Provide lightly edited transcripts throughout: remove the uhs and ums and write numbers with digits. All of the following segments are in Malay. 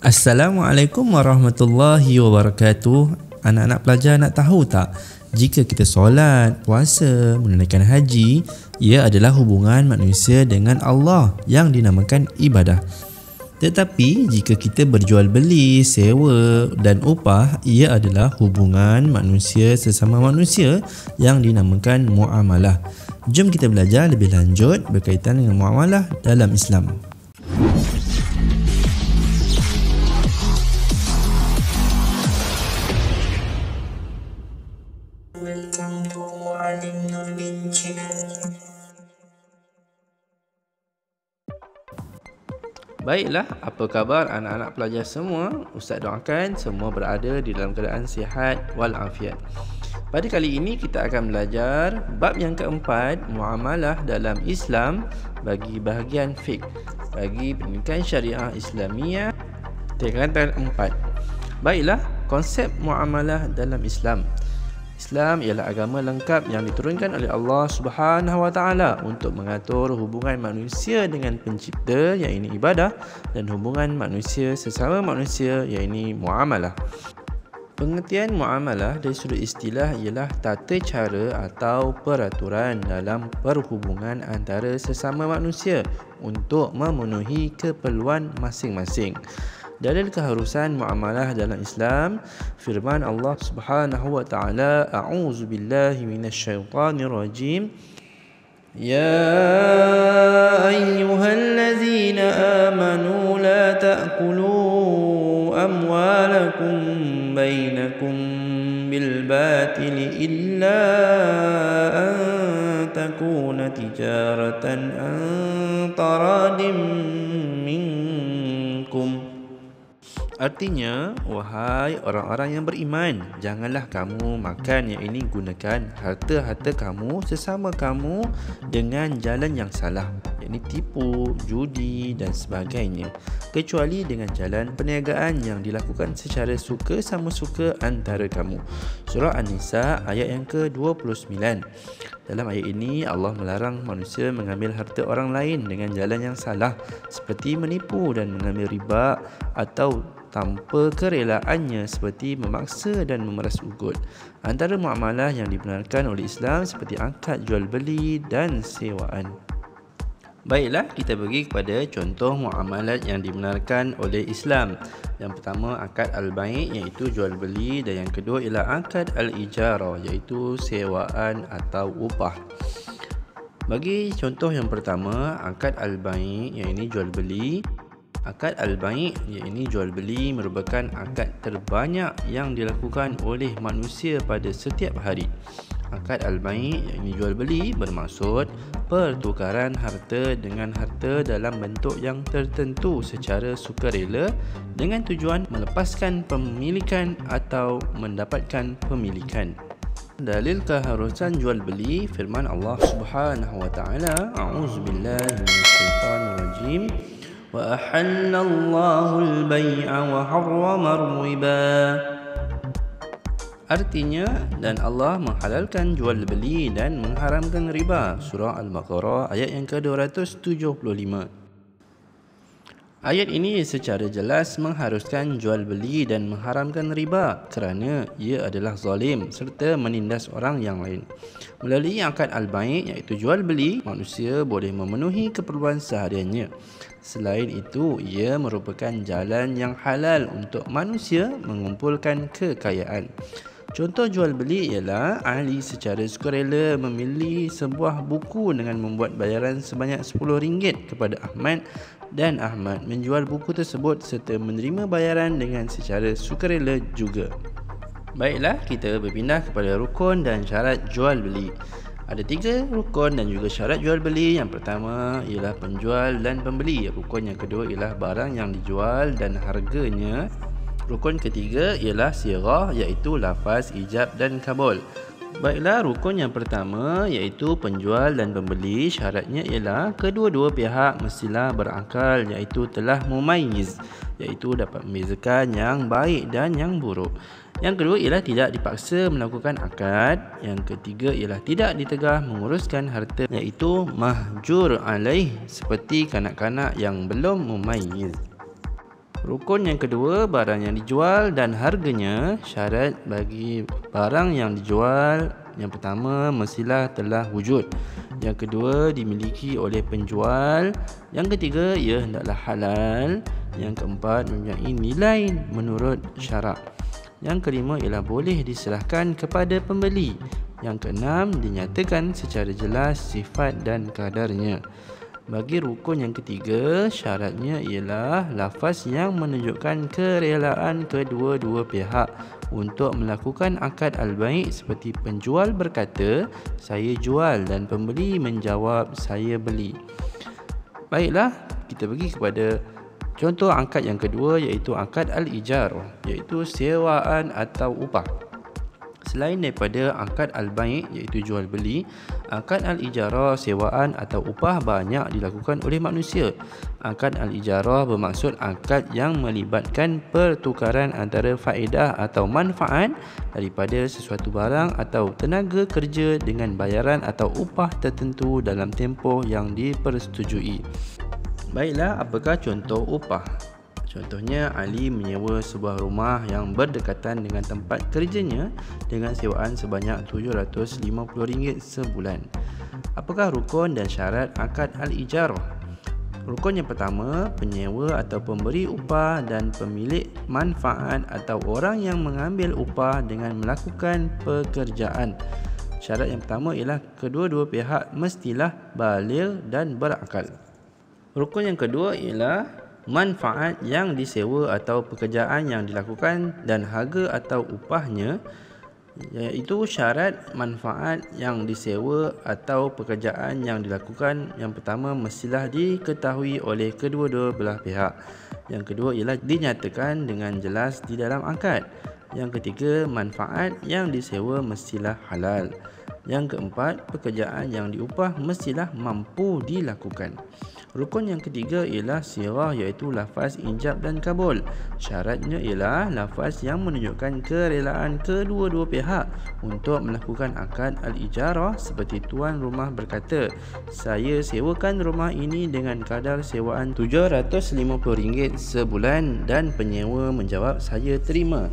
Assalamualaikum warahmatullahi wabarakatuh. Anak-anak pelajar nak tahu tak? Jika kita solat, puasa, menunaikan haji, ia adalah hubungan manusia dengan Allah yang dinamakan ibadah. Tetapi jika kita berjual beli, sewa dan upah, ia adalah hubungan manusia sesama manusia yang dinamakan muamalah. Jom kita belajar lebih lanjut berkaitan dengan muamalah dalam Islam. Welcome to Mualim Nurdin Channel. Baiklah, apa khabar anak-anak pelajar semua? Ustaz doakan semua berada di dalam keadaan sihat walafiat. Pada kali ini kita akan belajar bab yang keempat, muamalah dalam Islam bagi bahagian fiqh, bagi pendidikan syariah Islamiyah tingkatan 4. Baiklah, konsep muamalah dalam Islam. Islam ialah agama lengkap yang diturunkan oleh Allah Subhanahu Wa Taala untuk mengatur hubungan manusia dengan pencipta, iaitu ibadah, dan hubungan manusia sesama manusia, iaitu muamalah. Pengertian muamalah dari sudut istilah ialah tata cara atau peraturan dalam perhubungan antara sesama manusia untuk memenuhi keperluan masing-masing. Dalil keharusan muamalah dalam Islam, firman Allah Subhanahu wa taala, a'udzu billahi minasyaitonir rajim. Ya ayyuhallazina amanu la ta'kulu amwalakum bainakum bil batili illa an takuna tijaratan an taradim minkum. Artinya, wahai orang-orang yang beriman, janganlah kamu makan, iaitu gunakan harta-harta kamu sesama kamu dengan jalan yang salah, iaitu tipu, judi dan sebagainya, kecuali dengan jalan perniagaan yang dilakukan secara suka sama suka antara kamu. Surah An-Nisa ayat yang ke-29. Dalam ayat ini, Allah melarang manusia mengambil harta orang lain dengan jalan yang salah, seperti menipu dan mengambil riba, atau tanpa kerelaannya seperti memaksa dan memeras ugut. Antara muamalah yang dibenarkan oleh Islam seperti akad jual beli dan sewaan. Baiklah, kita pergi kepada contoh muamalat yang dibenarkan oleh Islam. Yang pertama, akad al-bai' iaitu jual beli, dan yang kedua ialah akad al-ijarah iaitu sewaan atau upah. Bagi contoh yang pertama, akad al-bai' iaitu jual beli. Akad al-bai' iaitu jual beli merupakan akad terbanyak yang dilakukan oleh manusia pada setiap hari. Akad al-bai' iaitu jual beli bermaksud pertukaran harta dengan harta dalam bentuk yang tertentu secara sukarela dengan tujuan melepaskan pemilikan atau mendapatkan pemilikan. Dalil keharusan jual beli, firman Allah Subhanahu wa taala, a'udzubillahi minasyaitonir rajim. Wa ahallallahu al-bai'a wa harrama ar-riba. Artinya, dan Allah menghalalkan jual beli dan mengharamkan riba. Surah Al-Baqarah ayat yang ke-275. Ayat ini secara jelas mengharuskan jual beli dan mengharamkan riba kerana ia adalah zalim serta menindas orang yang lain. Melalui akad al-bai' iaitu jual beli, manusia boleh memenuhi keperluan sehariannya. Selain itu, ia merupakan jalan yang halal untuk manusia mengumpulkan kekayaan. Contoh jual beli ialah Ali secara sukarela memilih sebuah buku dengan membuat bayaran sebanyak RM10 kepada Ahmad, dan Ahmad menjual buku tersebut serta menerima bayaran dengan secara sukarela juga. Baiklah, kita berpindah kepada rukun dan syarat jual beli. Ada 3 rukun dan juga syarat jual beli. Yang pertama ialah penjual dan pembeli. Rukun yang kedua ialah barang yang dijual dan harganya. Rukun ketiga ialah sirah, iaitu lafaz ijab dan kabul. Baiklah, rukun yang pertama iaitu penjual dan pembeli. Syaratnya ialah kedua-dua pihak mestilah berakal, iaitu telah mumayyiz, iaitu dapat membezakan yang baik dan yang buruk. Yang kedua ialah tidak dipaksa melakukan akad. Yang ketiga ialah tidak ditegah menguruskan harta, iaitu mahjur alaih, seperti kanak-kanak yang belum mumayyiz. Rukun yang kedua, barang yang dijual dan harganya. Syarat bagi barang yang dijual, yang pertama, mestilah telah wujud. Yang kedua, dimiliki oleh penjual. Yang ketiga, ia hendaklah halal. Yang keempat, mempunyai nilai menurut syarak. Yang kelima ialah boleh diserahkan kepada pembeli. Yang keenam, dinyatakan secara jelas sifat dan kadarnya. Bagi rukun yang ketiga, syaratnya ialah lafaz yang menunjukkan kerelaan kedua-dua pihak untuk melakukan akad al-bai', seperti penjual berkata, saya jual, dan pembeli menjawab, saya beli. Baiklah, kita pergi kepada contoh akad yang kedua, iaitu akad al-ijar, iaitu sewaan atau upah. Selain daripada akad al-bai', iaitu jual beli, akad al-ijarah, sewaan atau upah banyak dilakukan oleh manusia. Akad al-ijarah bermaksud akad yang melibatkan pertukaran antara faedah atau manfaat daripada sesuatu barang atau tenaga kerja dengan bayaran atau upah tertentu dalam tempoh yang dipersetujui. Baiklah, apakah contoh upah? Contohnya, Ali menyewa sebuah rumah yang berdekatan dengan tempat kerjanya dengan sewaan sebanyak RM750 sebulan. Apakah rukun dan syarat akad al-ijarah? Rukun yang pertama, penyewa atau pemberi upah dan pemilik manfaat atau orang yang mengambil upah dengan melakukan pekerjaan. Syarat yang pertama ialah kedua-dua pihak mestilah baligh dan berakal. Rukun yang kedua ialah manfaat yang disewa atau pekerjaan yang dilakukan dan harga atau upahnya, iaitu syarat manfaat yang disewa atau pekerjaan yang dilakukan. Yang pertama, mestilah diketahui oleh kedua-dua belah pihak. Yang kedua ialah dinyatakan dengan jelas di dalam akad. Yang ketiga, manfaat yang disewa mestilah halal. Yang keempat, pekerjaan yang diupah mestilah mampu dilakukan. Rukun yang ketiga ialah sirah, iaitu lafaz ijab dan kabul. Syaratnya ialah lafaz yang menunjukkan kerelaan kedua-dua pihak untuk melakukan akad al-ijarah, seperti tuan rumah berkata, saya sewakan rumah ini dengan kadar sewaan RM750 sebulan, dan penyewa menjawab, saya terima.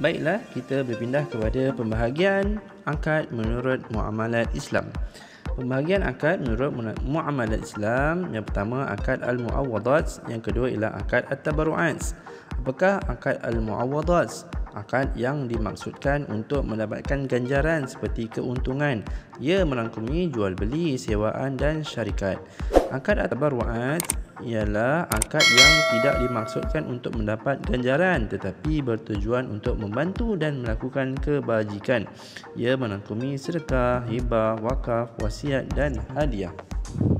Baiklah, kita berpindah kepada pembahagian akad menurut muamalat Islam. Pembahagian akad menurut muamalat Islam. Yang pertama, akad al-muawwadat. Yang kedua ialah akad at-tabarru'at. Apakah akad al-muawwadat? Akad yang dimaksudkan untuk mendapatkan ganjaran seperti keuntungan. Ia merangkumi jual beli, sewaan dan syarikat. Akad at-tabarru'at ialah akad yang tidak dimaksudkan untuk mendapat ganjaran, tetapi bertujuan untuk membantu dan melakukan kebajikan. Ia merangkumi sedekah, hibah, wakaf, wasiat dan hadiah.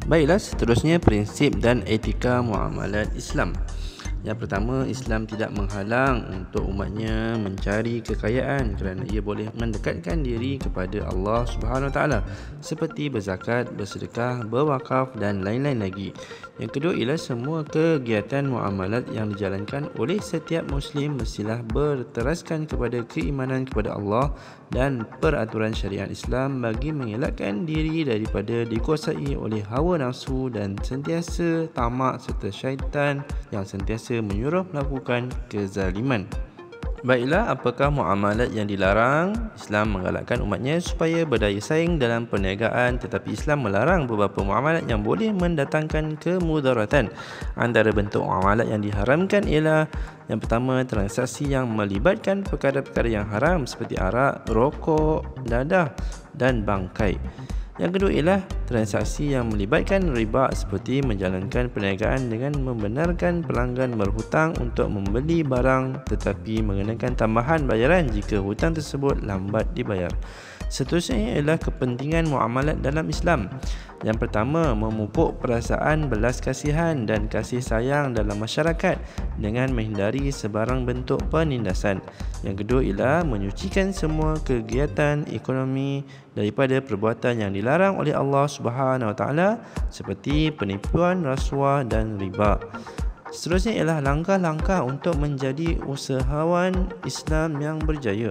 Baiklah, seterusnya prinsip dan etika muamalat Islam. Yang pertama, Islam tidak menghalang untuk umatnya mencari kekayaan kerana ia boleh mendekatkan diri kepada Allah Subhanahu Wa Taala, seperti berzakat, bersedekah, berwakaf dan lain-lain lagi. Yang kedua ialah semua kegiatan muamalat yang dijalankan oleh setiap Muslim mestilah berteraskan kepada keimanan kepada Allah dan peraturan syariat Islam bagi mengelakkan diri daripada dikuasai oleh hawa nafsu dan sentiasa tamak serta syaitan yang sentiasa menyuruh melakukan kezaliman. Baiklah, apakah muamalat yang dilarang? Islam menggalakkan umatnya supaya berdaya saing dalam perniagaan, tetapi Islam melarang beberapa muamalat yang boleh mendatangkan kemudaratan. Antara bentuk muamalat yang diharamkan ialah yang pertama, transaksi yang melibatkan perkara-perkara yang haram seperti arak, rokok, dadah dan bangkai. Yang kedua ialah transaksi yang melibatkan riba, seperti menjalankan perniagaan dengan membenarkan pelanggan berhutang untuk membeli barang tetapi mengenakan tambahan bayaran jika hutang tersebut lambat dibayar. Seterusnya ialah kepentingan muamalat dalam Islam. Yang pertama, memupuk perasaan belas kasihan dan kasih sayang dalam masyarakat dengan menghindari sebarang bentuk penindasan. Yang kedua ialah menyucikan semua kegiatan ekonomi daripada perbuatan yang dilarang oleh Allah Subhanahu Wa Taala seperti penipuan, rasuah dan riba. Seterusnya ialah langkah-langkah untuk menjadi usahawan Islam yang berjaya.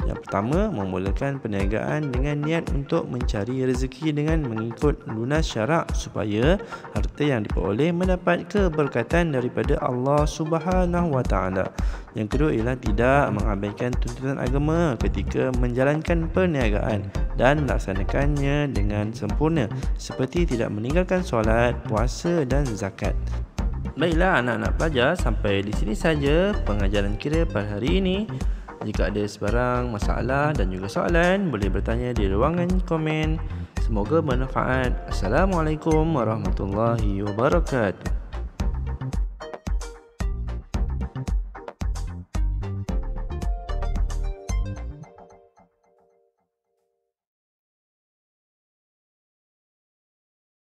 Yang pertama, memulakan perniagaan dengan niat untuk mencari rezeki dengan mengikut lunas syarak supaya harta yang diperoleh mendapat keberkatan daripada Allah Subhanahu Wa Taala. Yang kedua ialah tidak mengabaikan tuntutan agama ketika menjalankan perniagaan dan melaksanakannya dengan sempurna, seperti tidak meninggalkan solat, puasa dan zakat. Baiklah anak-anak pelajar, sampai di sini saja pengajaran kita pada hari ini. Jika ada sebarang masalah dan juga soalan, boleh bertanya di ruangan komen. Semoga bermanfaat. Assalamualaikum warahmatullahi wabarakatuh.